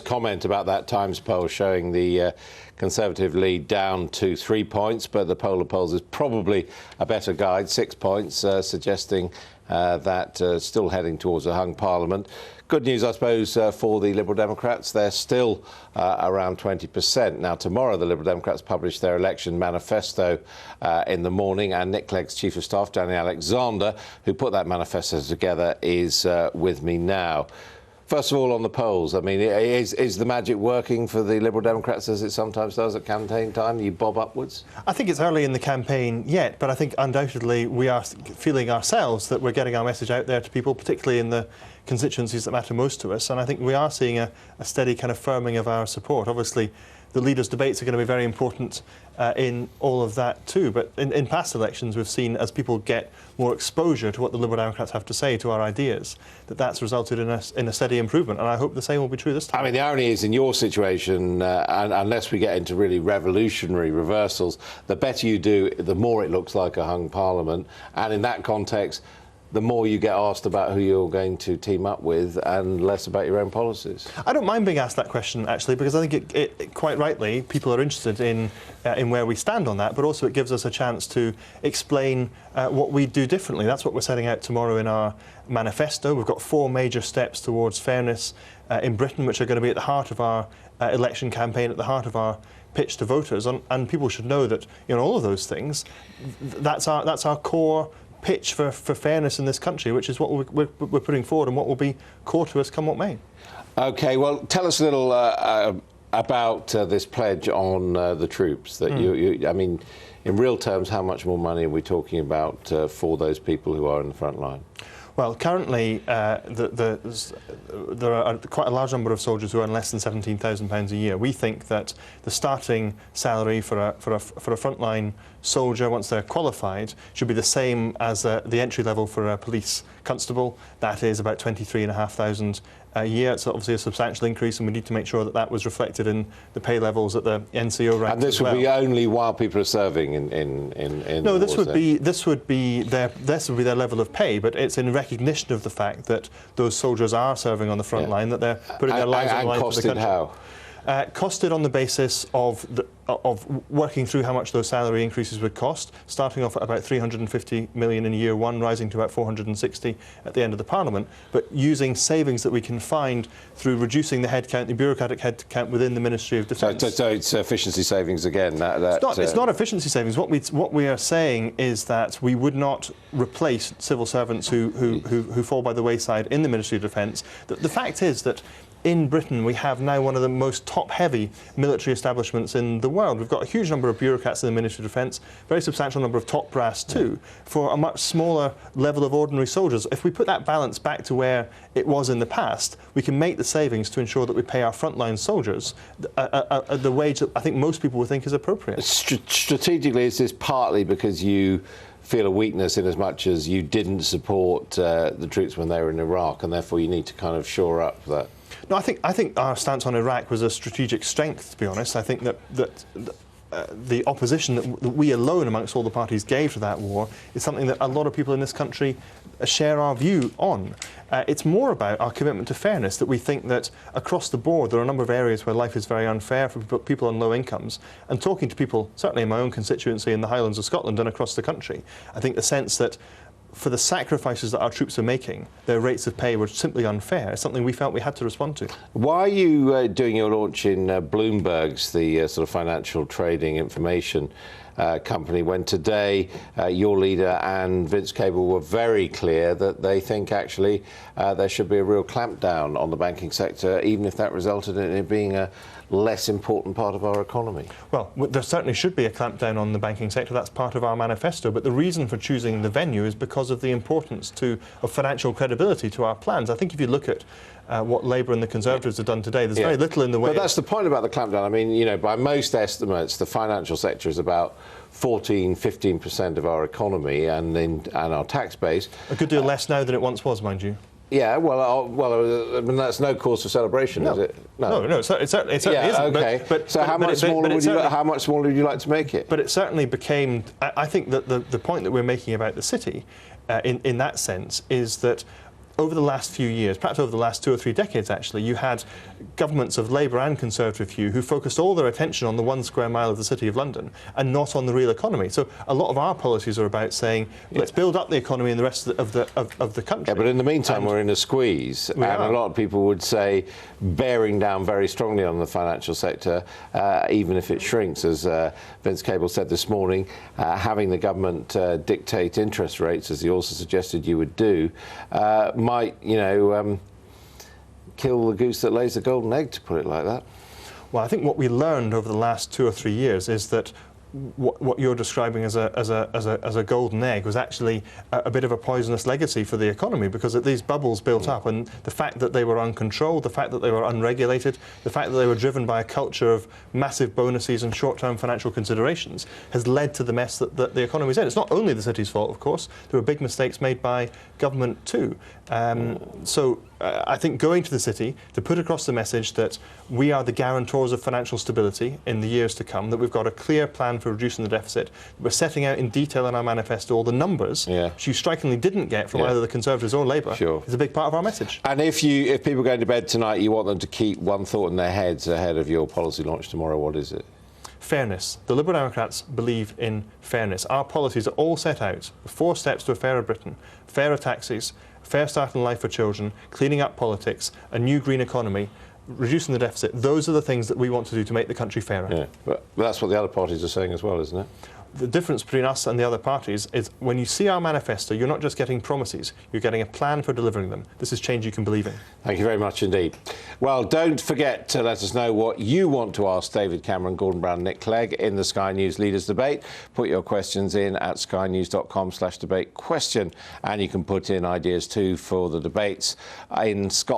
comment about that Times poll showing the Conservative lead down to 3 points, but the poll of polls is probably a better guide, 6 points, suggesting that still heading towards a hung parliament. Good news, I suppose, for the Liberal Democrats. They're still around 20%. Now, tomorrow, the Liberal Democrats publish their election manifesto in the morning, and Nick Clegg's Chief of Staff, Danny Alexander, who put that manifesto together, is with me now. First of all, on the polls, I mean, is the magic working for the Liberal Democrats as it sometimes does at campaign time? You bob upwards? I think it's early in the campaign yet, but I think undoubtedly we are feeling ourselves that we're getting our message out there to people, particularly in the constituencies that matter most to us. And I think we are seeing a steady kind of firming of our support. Obviously, the leaders' debates are going to be very important in all of that too. But in past elections, we've seen, as people get more exposure to what the Liberal Democrats have to say, to our ideas, that's resulted in a steady improvement. And I hope the same will be true this time. I mean, the irony is, in your situation, unless we get into really revolutionary reversals, the better you do, the more it looks like a hung parliament. And in that context, the more you get asked about who you're going to team up with and less about your own policies. I don't mind being asked that question, actually, because I think it quite rightly, people are interested in where we stand on that, but also it gives us a chance to explain what we do differently. That's what we're setting out tomorrow in our manifesto. We've got 4 major steps towards fairness in Britain, which are going to be at the heart of our election campaign, at the heart of our pitch to voters. And people should know that, all of those things, that's our core pitch for fairness in this country, which is what we're putting forward and what will be core to us come what may. OK, well, tell us a little about this pledge on the troops. That I mean, in real terms, how much more money are we talking about for those people who are in the front line? Well, currently there are quite a large number of soldiers who earn less than £17,000 a year. We think that the starting salary for a frontline soldier, once they're qualified, should be the same as the entry level for a police constable. That is about £23,500 a year. It's obviously a substantial increase, and we need to make sure that that was reflected in the pay levels at the NCO ranks. And this would be only while people are serving in No, this would be their level of pay, but it's in recognition of the fact that those soldiers are serving on the front line, that they're putting their lives on the line for the country. How? Costed on the basis of working through how much those salary increases would cost, starting off at about 350 million in year one, rising to about 460 at the end of the Parliament, but using savings that we can find through reducing the headcount, the bureaucratic headcount within the Ministry of Defence. So it's efficiency savings again? It's not efficiency savings. What we are saying is that we would not replace civil servants who fall by the wayside in the Ministry of Defence. The fact is that in Britain, we have now one of the most top-heavy military establishments in the world. We've got a huge number of bureaucrats in the Ministry of Defence, very substantial number of top brass too, for a much smaller level of ordinary soldiers. If we put that balance back to where it was in the past, we can make the savings to ensure that we pay our frontline soldiers the wage that I think most people would think is appropriate. Strategically, is this partly because you feel a weakness in as much as you didn't support the troops when they were in Iraq, and therefore you need to kind of shore up that? No, I think our stance on Iraq was a strategic strength, to be honest. I think that the opposition that we alone amongst all the parties gave to that war is something that a lot of people in this country share our view on. It's more about our commitment to fairness, that we think that across the board there are a number of areas where life is very unfair for people on low incomes. And talking to people, certainly in my own constituency in the Highlands of Scotland and across the country, I think the sense that for the sacrifices that our troops are making, their rates of pay were simply unfair. It's something we felt we had to respond to. Why are you doing your launch in Bloomberg's, the sort of financial trading information company, when today your leader and Vince Cable were very clear that they think actually there should be a real clampdown on the banking sector, even if that resulted in it being a less important part of our economy? Well, there certainly should be a clampdown on the banking sector. That's part of our manifesto. But the reason for choosing the venue is because of the importance of financial credibility to our plans. I think if you look at what Labour and the Conservatives have done today, there's very little in the way. But that's the point about the clampdown. I mean, by most estimates, the financial sector is about 14–15% of our economy and our tax base. A good deal less now than it once was, mind you. Yeah, well, I mean, that's no cause for celebration, is it? No, it certainly isn't. Okay. So how much smaller would you like to make it? But it certainly became. I think that the point that we're making about the city, in that sense, is that over the last few years, perhaps over the last 2 or 3 decades actually, you had governments of Labour and Conservative hue who focused all their attention on the 1 square mile of the City of London and not on the real economy. So a lot of our policies are about saying, let's build up the economy in the rest of the country. Yeah, but in the meantime, we're in a squeeze, and a lot of people would say bearing down very strongly on the financial sector, even if it shrinks, as Vince Cable said this morning, having the government dictate interest rates, as he also suggested you would do, might, kill the goose that lays the golden egg, to put it like that. Well, I think what we learned over the last 2 or 3 years is that what you're describing as a golden egg was actually a bit of a poisonous legacy for the economy, because these bubbles built up, and the fact that they were uncontrolled, the fact that they were unregulated, the fact that they were driven by a culture of massive bonuses and short-term financial considerations has led to the mess that the economy's in. It's not only the city's fault, of course. There were big mistakes made by government too. I think going to the city to put across the message that we are the guarantors of financial stability in the years to come, that we've got a clear plan for reducing the deficit, we're setting out in detail in our manifesto all the numbers, which you strikingly didn't get from either the Conservatives or Labour, is a big part of our message. And if people go to bed tonight, you want them to keep one thought in their heads ahead of your policy launch tomorrow, what is it? Fairness. The Liberal Democrats believe in fairness. Our policies are all set out. The 4 steps to a fairer Britain: fairer taxes, fair start in life for children, cleaning up politics, a new green economy, reducing the deficit. Those are the things that we want to do to make the country fairer. Yeah, but that's what the other parties are saying as well, isn't it? The difference between us and the other parties is when you see our manifesto, you're not just getting promises, you're getting a plan for delivering them. This is change you can believe in. Thank you very much indeed. Well, don't forget to let us know what you want to ask David Cameron, Gordon Brown, Nick Clegg in the Sky News Leaders Debate. Put your questions in at skynews.com/debate question, and you can put in ideas too for the debates in Scotland.